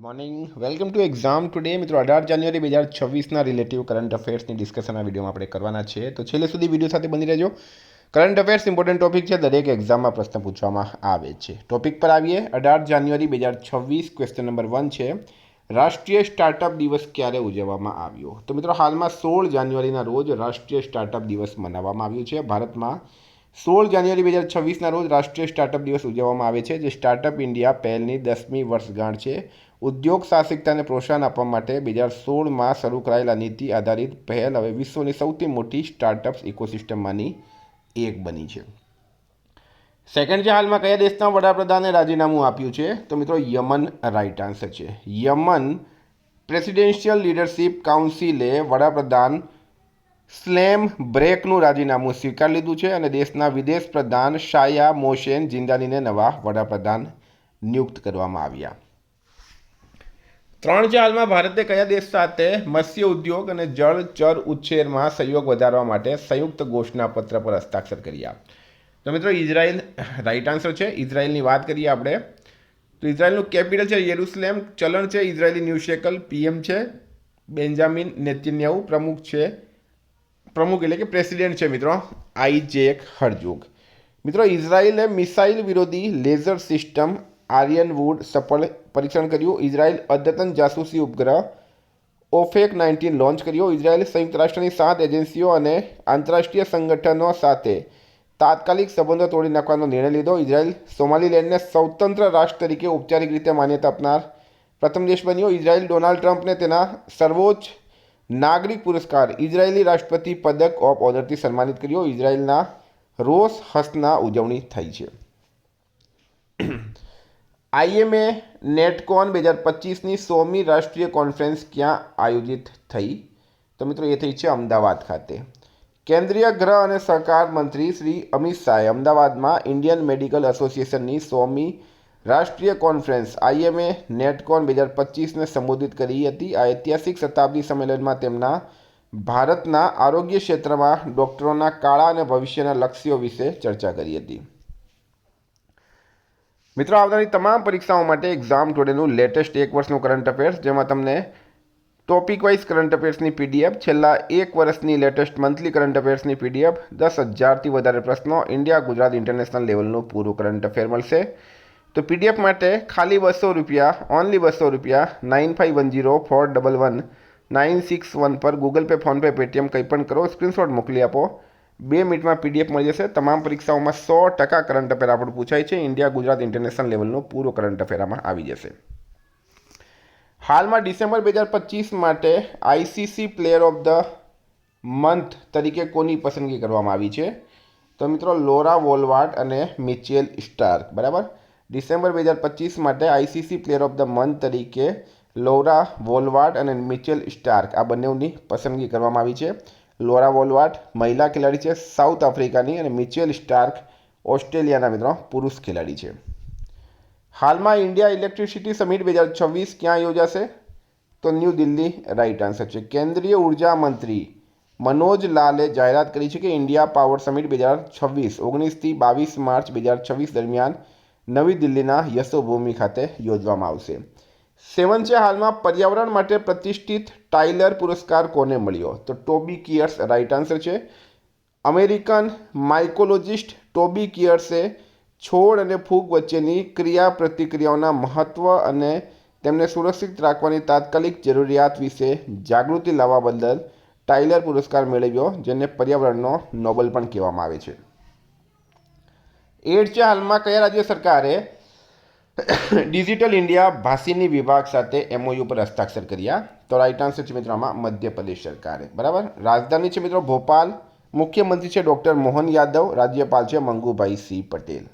Good morning, welcome to exam today. મિત્રો 18 જાન્યુઆરી 2026ના relative current અફેર્સની ડિસ્કશનના વિડીયોમાં આપણે કરવાના છે, તો છેલ્લે સુધી વિડીયો સાથે બની રહેજો. કરંટ અફેર્સ ઇમ્પોર્ટન્ટ ટોપિક છે, દરેક એક્ઝામમાં પ્રશ્ન પૂછવામાં આવે છે. ટોપિક પર આવીએ. 18 જાન્યુઆરી 2026 ક્વેશ્ચન નંબર 1 છે, રાષ્ટ્રીય સ્ટાર્ટઅપ દિવસ ક્યારે ઉજવવામાં આવ્યો? તો મિત્રો હાલમાં 16 જાન્યુઆરીના રોજ રાષ્ટ્રીય સ્ટાર્ટઅપ દિવસ મનાવવામાં આવ્યો છે. ભારતમાં 16 જાન્યુઆરી 2026ના રોજ રાષ્ટ્રીય સ્ટાર્ટઅપ દિવસ ઉજવવામાં આવે છે, જે સ્ટાર્ટઅપ ઇન્ડિયા પહેલની 10મી વર્ષગાંઠ છે. ઉદ્યોગ સાહસિકતાને પ્રોત્સાહન આપવા માટે 2016માં શરૂ કરાયેલા નીતિ આધારિત પહેલ હવે વિશ્વની સૌથી મોટી સ્ટાર્ટઅપ્સ ઇકોસિસ્ટમમાંની એક બની છે. સેકન્ડ છે, હાલમાં કયા દેશના વડાપ્રધાને રાજીનામું આપ્યું છે? તો મિત્રો યમન રાઇટ આન્સર છે. યમન પ્રેસિડેન્શિયલ લીડરશિપ કાઉન્સિલે વડાપ્રધાન સ્લેમ બ્રેકનું રાજીનામું સ્વીકારી લીધું છે અને દેશના વિદેશ પ્રધાન શાયા મોશેન જિંદાનીને નવા વડાપ્રધાન નિયુક્ત કરવામાં આવ્યા. 3 છે, હાલમાં ભારતે કયા દેશ સાથે મત્સ્ય ઉદ્યોગ અને જળચર ઉછેરમાં સહયોગ વધારવા માટે સંયુક્ત ઘોષણાપત્ર પર હસ્તાક્ષર કર્યા? તો મિત્રો ઇઝરાયલ રાઇટ આન્સર છે. ઇઝરાયલની વાત કરીએ આપણે તો ઇઝરાયલનું કેપિટલ છે યેરુસલેમ, ચલણ છે ઇઝરાયલી ન્યૂ શેકલ, પીએમ છે બેન્જામિન નેતન્યાહુ, પ્રમુખ એટલે કે પ્રેસિડેન્ટ છે મિત્રો આઇઝેક હર્ઝોગ. મિત્રો ઇઝરાયલે મિસાઇલ વિરોધી લેઝર સિસ્ટમ આર્યનવુડ સફળ પરીક્ષણ કર્યું. ઇઝરાયલ અદ્યતન જાસૂસી ઉપગ્રહ ઓફેક 19 લોન્ચ કર્યો. ઇઝરાયલ સંયુક્ત રાષ્ટ્રની 7 એજન્સીઓ અને આંતરરાષ્ટ્રીય સંગઠનો સાથે તાત્કાલિક સંબંધો તોડી નાખવાનો નિર્ણય લીધો. ઇઝરાયલ સોમાલીલેન્ડને સ્વતંત્ર રાષ્ટ્ર તરીકે ઔપચારિક રીતે માન્યતા આપનાર પ્રથમ દેશ બન્યો. ઇઝરાયલ ડોનાલ્ડ ટ્રમ્પને તેના સર્વોચ્ચ નાગરિક પુરસ્કાર ઇઝરાયેલી રાષ્ટ્રપતિ પદક ઓફ ઓનરથી સન્માનિત કર્યો. ઇઝરાયલના રોશ હસના ઉજવણી થઈ છે. આઈએમએ નેટકોન 2025ની 100મી રાષ્ટ્રીય કોન્ફરન્સ ક્યાં આયોજિત થઈ? તો મિત્રો એ થઈ છે અમદાવાદ ખાતે. કેન્દ્રીય ગૃહ અને સહકાર મંત્રી શ્રી અમિત શાહે અમદાવાદમાં ઇન્ડિયન મેડિકલ એસોસિએશનની 100મી રાષ્ટ્રીય કોન્ફરન્સ આઈએમએ નેટકોન 2025ને સંબોધિત કરી હતી. આ ઐતિહાસિક શતાબ્દી સંમેલનમાં તેમના ભારતના આરોગ્ય ક્ષેત્રમાં ડૉક્ટરોના કાળા અને ભવિષ્યના લક્ષ્યો વિશે ચર્ચા કરી હતી. મિત્રો આવનારી તમામ પરીક્ષાઓ માટે એક્ઝામ ટુડેનું લેટેસ્ટ એક વર્ષનું કરંટ અફેર્સ, જેમાં તમને ટોપિક વાઇઝ કરંટ અફેર્સની પીડીએફ, છેલ્લા એક વર્ષની લેટેસ્ટ મંથલી કરંટ અફેર્સની પીડીએફ, 10,000થી વધારે પ્રશ્નો, ઇન્ડિયા ગુજરાત ઇન્ટરનેશનલ લેવલનું પૂરું કરંટ અફેર મળશે. તો પીડીએફ માટે ખાલી ₹200, ઓનલી ₹200 9510411961 પર ગૂગલ પે, ફોનપે, પેટીએમ કંઈ પણ કરો, સ્ક્રીનશોટ મોકલી આપો. 2 મિનિટમાં પીડીએફ મળી જશે. તમામ પરીક્ષાઓમાં 100% કરંટ અફેર આપણું પૂછાય છે. ઇન્ડિયા ગુજરાત ઇન્ટરનેશનલ લેવલનું પૂરું કરંટ અફેર આમાં આવી જશે. હાલમાં ડિસેમ્બર 2025 માટે ICC player of the month તરીકે કોની પસંદગી કરવામાં આવી છે? તો મિત્રો લોરા વોલવાર્ડ અને મિચેલ સ્ટાર્ક. બરાબર, ડિસેમ્બર 2025 માટે ICC player of the month તરીકે લોરા વોલવાર્ડ અને મિચેલ સ્ટાર્ક આ બંનેની પસંદગી કરવામાં આવી છે. લોરા વોલવાર્ડ મહિલા ખેલાડી છે સાઉથ આફ્રિકાની, અને મિચેલ સ્ટાર્ક ઓસ્ટ્રેલિયાના મિત્રો પુરુષ ખેલાડી છે. હાલમાં ઇન્ડિયા ઇલેક્ટ્રિસિટી સમિટ 2026 ક્યાં યોજાશે? તો ન્યૂ દિલ્હી રાઇટ આન્સર છે. કેન્દ્રીય ઉર્જા મંત્રી મનોજ લાલે જાહેરાત કરી છે કે ઇન્ડિયા પાવર સમિટ 2026 19થી 22 માર્ચ 2026 દરમિયાન નવી દિલ્હીના યશોભૂમિ ખાતે યોજવામાં આવશે. 7 છે, હાલમાં પર્યાવરણ માટે પ્રતિષ્ઠિત ટાઇલર પુરસ્કાર કોને મળ્યો? તો ટોબી કિયર્સ રાઇટ આન્સર છે. અમેરિકન માઇકોલોજિસ્ટ ટોબી કિયર્સે છોડ અને ફૂગ વચ્ચેની ક્રિયા પ્રતિક્રિયાઓના મહત્ત્વ અને તેમને સુરક્ષિત રાખવાની તાત્કાલિક જરૂરિયાત વિશે જાગૃતિ લાવવા બદલ ટાઇલર પુરસ્કાર મેળવ્યો, જેને પર્યાવરણનો નોબેલ પણ કહેવામાં આવે છે. 8 છે, હાલમાં કયા રાજ્ય સરકારે ડિજિટલ ઇન્ડિયા ભાષીની વિભાગ સાથે એમઓયુ પર હસ્તાક્ષર કર્યા? તો રાઇટ આન્સર છે મિત્રો આમાં મધ્યપ્રદેશ સરકારે. બરાબર, રાજધાની છે મિત્રો ભોપાલ, મુખ્યમંત્રી છે ડૉક્ટર મોહન યાદવ, રાજ્યપાલ છે મંગુભાઈ સિંહ પટેલ.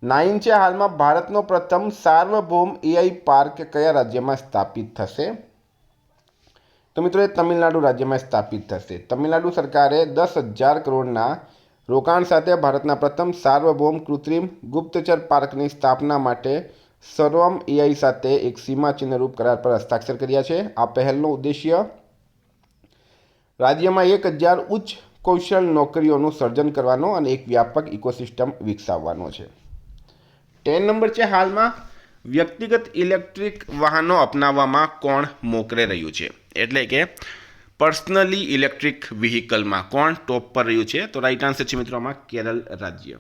9 છે, હાલમાં ભારતનો પ્રથમ સાર્વભૌમ એઆઈ પાર્ક કયા રાજ્યમાં સ્થાપિત થશે? તો મિત્રો એ તમિલનાડુ રાજ્યમાં સ્થાપિત થશે. તમિલનાડુ સરકારે 10,000 કરોડના રોકાણ સાથે ભારતના પ્રથમ સાર્વભૌમ કૃત્રિમ ગુપ્તચર પાર્કની સ્થાપના માટે સર્વમ એઆઈ સાથે એક સીમાચિહ્નરૂપ કરાર પર હસ્તાક્ષર કર્યા છે. આ પહેલનો ઉદ્દેશ્ય રાજ્યમાં 1,000 ઉચ્ચ કૌશલ નોકરીઓનું સર્જન કરવાનો અને એક વ્યાપક ઇકોસિસ્ટમ વિકસાવવાનો છે. 10 નંબર છે, હાલમાં વ્યક્તિગત ઇલેક્ટ્રિક વાહનો અપનાવવામાં કોણ મોખરે રહ્યું છે? એટલે કે પર્સનલી ઇલેક્ટ્રિક વ્હીકલમાં કોણ ટોપ પર રહ્યું છે? તો રાઈટ આન્સર છે મિત્રો આમાં કેરળ રાજ્ય.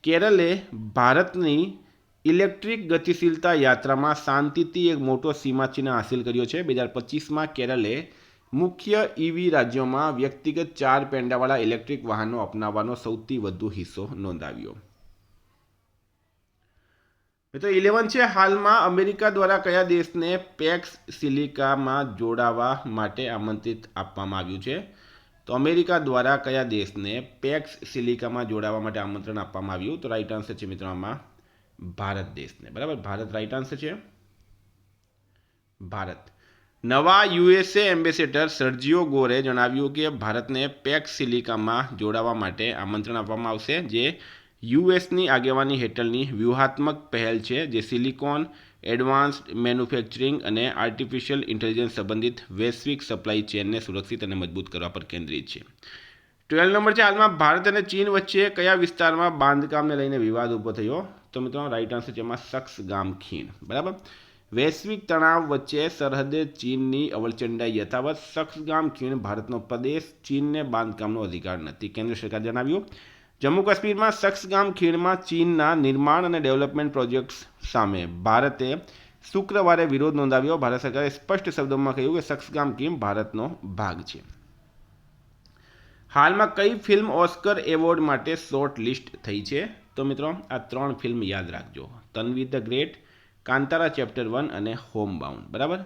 કેરળે ભારતની ઇલેક્ટ્રિક ગતિશીલતા યાત્રામાં શાંતિથી એક મોટો સીમાચિહ્ન હાંસિલ કર્યો છે. 2025માં કેરળે મુખ્ય ઈવી રાજ્યોમાં વ્યક્તિગત 4 પેંડાવાળા ઇલેક્ટ્રિક વાહનો અપનાવવાનો સૌથી વધુ હિસ્સો નોંધાવ્યો. મિત્રો 11 છે, હાલમાં અમેરિકા દ્વારા કયા દેશને પેક્સ સિલિકામાં જોડાવા માટે આમંત્રિત આપવામાં આવ્યું છે? તો અમેરિકા દ્વારા કયા દેશને પેક્સ સિલિકામાં જોડાવા માટે આમંત્રણ આપવામાં આવ્યું? તો રાઈટ આન્સર છે મિત્રો આમાં ભારત દેશને. બરાબર, ભારત રાઈટ આન્સર છે. ભારત. નવા યુએસએ એમ્બેસેડર સર્જિયો ગોરે જણાવ્યું કે ભારતને પેક્સ સિલિકામાં જોડાવા માટે આમંત્રણ આપવામાં આવશે, જે યુએસની આગેવાની હેઠળની વ્યૂહાત્મક પહેલ છે, જે સિલિકોન, એડવાન્સ્ડ મેન્યુફેક્ચરિંગ અને આર્ટિફિશિયલ ઇન્ટેલિજન્સ સંબંધિત વૈશ્વિક સપ્લાય ચેનને સુરક્ષિત અને મજબૂત કરવા પર કેન્દ્રિત છે. 12 નંબર છે, હાલમાં ભારત અને ચીન વચ્ચે કયા વિસ્તારમાં બાંધકામને લઈને વિવાદ ઊભો થયો? તો મિત્રો રાઈટ આન્સર છે એમાં સક્સગામ ખીણ. બરાબર, વૈશ્વિક તણાવ વચ્ચે સરહદે ચીનની અવલચંડાઈ યથાવત. સક્સગામ ખીણ ભારતનો પ્રદેશ, ચીનને બાંધકામનો અધિકાર નથી, કેન્દ્ર સરકાર જણાવ્યું. જમ્મુ કાશ્મીરમાં સક્સગામ ખીણમાં ચીનના નિર્માણ અને ડેવલપમેન્ટ પ્રોજેક્ટ્સ સામે ભારતે શુક્રવારે વિરોધ નોંધાવ્યો. ભારત સરકારે સ્પષ્ટ શબ્દોમાં કહ્યું કે સક્સગામ ખીણ ભારતનો ભાગ છે. હાલમાં કઈ ફિલ્મ ઓસ્કર એવોર્ડ માટે શોર્ટ લિસ્ટ થઈ છે? તો મિત્રો આ 3 ફિલ્મ યાદ રાખજો: Tanvi the great, Kantara chapter 1 અને હોમબાઉન્ડ. બરાબર,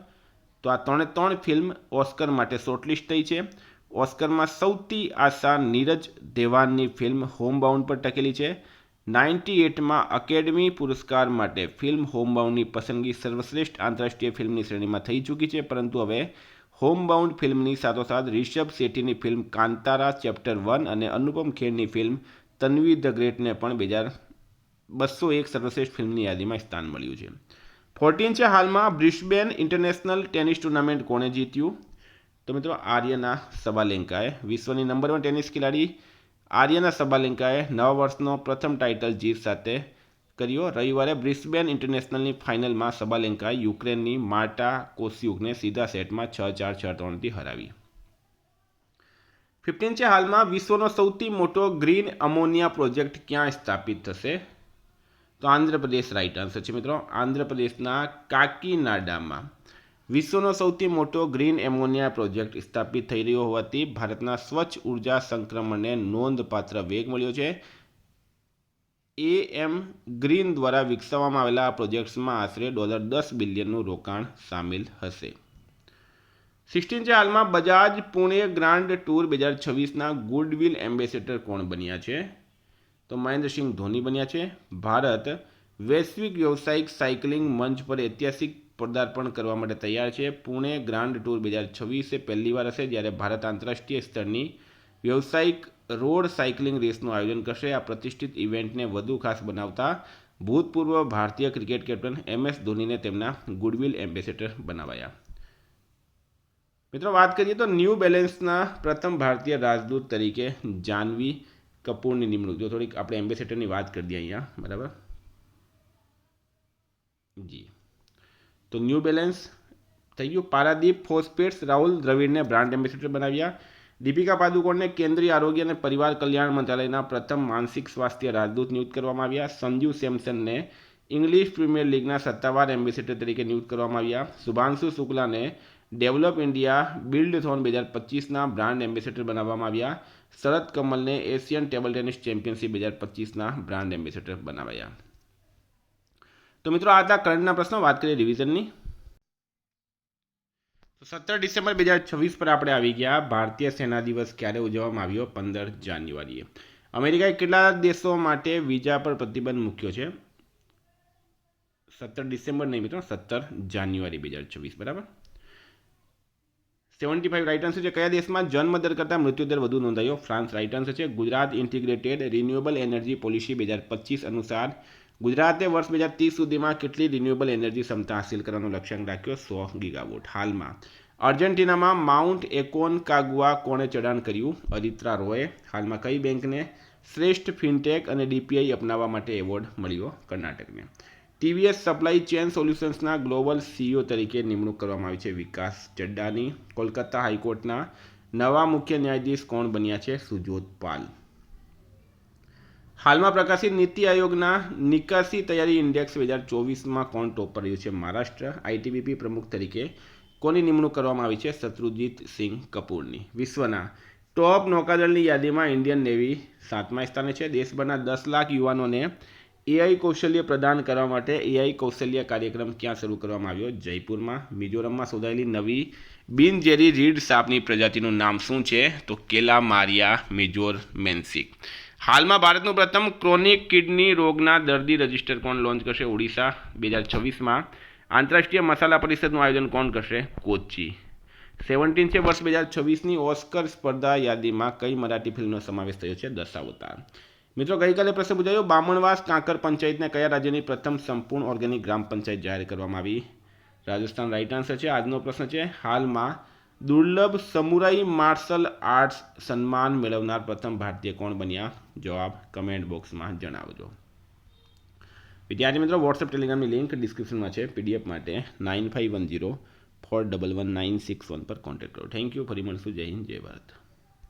તો આ 3 ફિલ્મ ઓસ્કર માટે શોર્ટલિસ્ટ થઈ છે. ઓસ્કરમાં સૌથી આશા નીરજ દેવાનની ફિલ્મ હોમબાઉન્ડ પર ટકેલી છે. 98માં એકેડમી પુરસ્કાર માટે ફિલ્મ હોમબાઉન્ડની પસંદગી સર્વશ્રેષ્ઠ આંતરરાષ્ટ્રીય ફિલ્મની શ્રેણીમાં થઈ ચૂકી છે, પરંતુ હવે હોમબાઉન્ડ ફિલ્મની સાથોસાથ રિષભ શેટ્ટીની ફિલ્મ કાંતારા ચેપ્ટર 1 અને અનુપમ ખેરની ફિલ્મ તન્વી ધ ગ્રેટને પણ 201 સર્વશ્રેષ્ઠ ફિલ્મની યાદીમાં સ્થાન મળ્યું છે. 14 છે, હાલમાં બ્રિસ્બેન ઇન્ટરનેશનલ ટેનિસ ટુર્નામેન્ટ કોણે જીત્યું? તો મિત્રો આર્યના સબાલેન્કાએ. વિશ્વની નંબર 1 ટેનિસ ખેલાડી આર્યના સબાલેન્કાએ નવા વર્ષનો પ્રથમ ટાઇટલ જીત સાથે કર્યો. રવિવારે બ્રિસ્બેન ઇન્ટરનેશનલની ફાઇનલમાં સબાલેન્કાએ યુક્રેનની માર્ટા કોસ્યુકને સીધા સેટમાં 6-4, 6-3થી હરાવી. 15 છે, હાલમાં વિશ્વનો સૌથી મોટો ગ્રીન અમોનિયા પ્રોજેક્ટ ક્યાં સ્થાપિત થશે? તો આંધ્રપ્રદેશ રાઈટ આન્સર છે મિત્રો. આંધ્રપ્રદેશના કાકીનાડામાં વિશ્વનો સૌથી મોટો ગ્રીન એમોનિયા પ્રોજેક્ટ સ્થાપિત થઈ રહ્યો હોવાથી ભારતના સ્વચ્છ ઉર્જા સંક્રમણને નોંધપાત્ર વેગ મળ્યો છે. AM ગ્રીન દ્વારા વિકસાવવામાં આવેલા આ પ્રોજેક્ટ્સમાં આશરે $10 બિલિયનનું રોકાણ સામેલ હશે. 16 છે, હાલમાં બજાજ પુણે ગ્રાન્ડ ટૂર 2026ના ગુડવિલ એમ્બેસેડર કોણ બન્યા છે? તો મહેન્દ્રસિંહ ધોની બન્યા છે. ભારત વૈશ્વિક વ્યવસાયિક સાયકલિંગ મંચ પર ઐતિહાસિક પદાર્પણ કરવા માટે તૈયાર છે. પુણે ગ્રાન્ડ ટૂર 2026 એ પહેલીવાર હશે જ્યારે ભારત આંતરરાષ્ટ્રીય સ્તરની વ્યવસાયિક રોડ સાયકલિંગ રેસનું આયોજન કરશે. આ પ્રતિષ્ઠિત ઇવેન્ટને વધુ ખાસ બનાવતા ભૂતપૂર્વ ભારતીય ક્રિકેટ કેપ્ટન MS ધોનીને તેમના ગુડવિલ એમ્બેસેડર બનાવાયા. મિત્રો વાત કરીએ તો ન્યૂ બેલેન્સના પ્રથમ ભારતીય રાજદૂત તરીકે જાહ્નવી કપૂરની નિમણૂક. જો થોડીક આપણે એમ્બેસેડરની વાત કરી દઈએ અહીંયા. બરાબર જી, તો ન્યૂ બેલેન્સ થઈ ગયું. પારાદીપ ફોસ્ફેટ્સ રાહુલ દ્રવિડને બ્રાન્ડ એમ્બેસેડર બનાવ્યા. દીપિકા પાદુકોણને કેન્દ્રીય આરોગ્ય અને પરિવાર કલ્યાણ મંત્રાલયના પ્રથમ માનસિક સ્વાસ્થ્ય રાજદૂત નિયુક્ત કરવામાં આવ્યા. સંજુ સેમસનને ઇંગ્લિશ પ્રીમિયર લીગના સત્તાવાર એમ્બેસેડર તરીકે નિયુક્ત કરવામાં આવ્યા. શુભાંશુ શુક્લાને ડેવલપ ઇન્ડિયા બિલ્ડથોન 2025ના બ્રાન્ડ એમ્બેસેડર બનાવવામાં આવ્યા. શરદ કમલને એશિયન ટેબલ ટેનિસ ચેમ્પિયનશિપ 2025ના બ્રાન્ડ એમ્બેસેડર બનાવાયા. તો મિત્રો આ હતા કરંટના પ્રશ્નો. વાત કરીએ રિવિઝનની. તો 17 ડિસેમ્બર 2026 પર આપણે આવી ગયા. ભારતીય સેના દિવસ ક્યારે ઉજવવામાં આવ્યો? 15 જાન્યુઆરીએ. અમેરિકાએ કેટલા દેશો માટે વિઝા પર પ્રતિબંધ મૂક્યો છે? 17 ડિસેમ્બર નહીં મિત્રો, 17 જાન્યુઆરી 2026. બરાબર. 75 રાઇટ આન્સર છે. કયા દેશમાં જન્મદર કરતાં મૃત્યુદર વધુ નોંધાયો? ફ્રાન્સ રાઇટ આન્સર છે. Gujarat integrated renewable energy policy 2025 અનુસાર ગુજરાતે વર્ષ 2030 સુધીમાં કેટલી રિન્યુએબલ એનર્જી ક્ષમતા હાંસિલ કરવાનો લક્ષ્યાંક રાખ્યો? 100 ગીગાવોટ. હાલમાં અર્જેન્ટિનામાં માઉન્ટ એકોનકાગુઆ કોણે ચઢાણ કર્યું? અરિત્રા રોયે. હાલમાં કઈ બેંકને શ્રેષ્ઠ ફિનટેક અને DPI અપનાવવા માટે એવોર્ડ મળ્યો? કર્ણાટકને. ટીવીએસ સપ્લાય ચેન સોલ્યુશન્સના ગ્લોબલ સીઈઓ તરીકે નિમણૂક કરવામાં આવી છે વિકાસ ચડ્ડાની. કોલકાતા હાઈકોર્ટના નવા મુખ્ય ન્યાયાધીશ કોણ બન્યા છે? સુજોત પાલ. હાલમાં પ્રકાશિત નીતિ આયોગના નિકાસી તૈયારી ઇન્ડેક્સ 2024માં કોણ ટોપ રહ્યું છે? મહારાષ્ટ્ર. આઈટીબીપી પ્રમુખ તરીકે કોની નિમણૂક કરવામાં આવી છે? શત્રુજીત સિંહ કપૂરની. વિશ્વના ટોપ નૌકાદળની યાદીમાં ઇન્ડિયન નેવી 7મા સ્થાને છે. દેશભરના 10 લાખ યુવાનોને એઆઈ કૌશલ્ય પ્રદાન કરવા માટે એઆઈ કૌશલ્ય કાર્યક્રમ ક્યાં શરૂ કરવામાં આવ્યો? જયપુરમાં. મિઝોરમમાં શોધાયેલી નવી બિનઝેરી રીડ સાપની પ્રજાતિનું નામ શું છે? તો કેલામારિયા મિઝોરમેન્સિક. હાલમાં ભારતનું પ્રથમ ક્રોનિક કિડની રોગના દર્દી રજિસ્ટર કોણ લોન્ચ કરશે? ઓડિશા. 2026માં આંતરરાષ્ટ્રીય મસાલા પરિષદનું આયોજન કોણ કરશે? કોચી. 17 છે વર્ષ 2026ની ઓસ્કર સ્પર્ધા યાદીમાં કઈ મરાઠી ફિલ્મનો સમાવેશ થયો છે? દશાવતાર. મિત્રો ગઈકાલે પ્રશ્ન પૂછાયો, બામણવાસ કાંકર પંચાયતને કયા રાજ્યની પ્રથમ સંપૂર્ણ ઓર્ગેનિક ગ્રામ પંચાયત જાહેર કરવામાં આવી? રાજસ્થાન રાઈટ આન્સર છે. આજનો પ્રશ્ન છે, હાલમાં દુર્લભ સમુરાઈ માર્શલ આર્ટ્સ સન્માન મેળવનાર પ્રથમ ભારતીય કોણ બન્યા? જવાબ કમેન્ટ બોક્સમાં જણાવજો. વિદ્યાર્થી મિત્રો, વોટ્સએપ ટેલિગ્રામની લિંક ડિસ્ક્રિપ્શનમાં છે. પીડીએફ માટે 9510411961 પર કોન્ટેક્ટ કરો. Thank you. ફરી મળશું. જય હિન્દ, જય ભારત.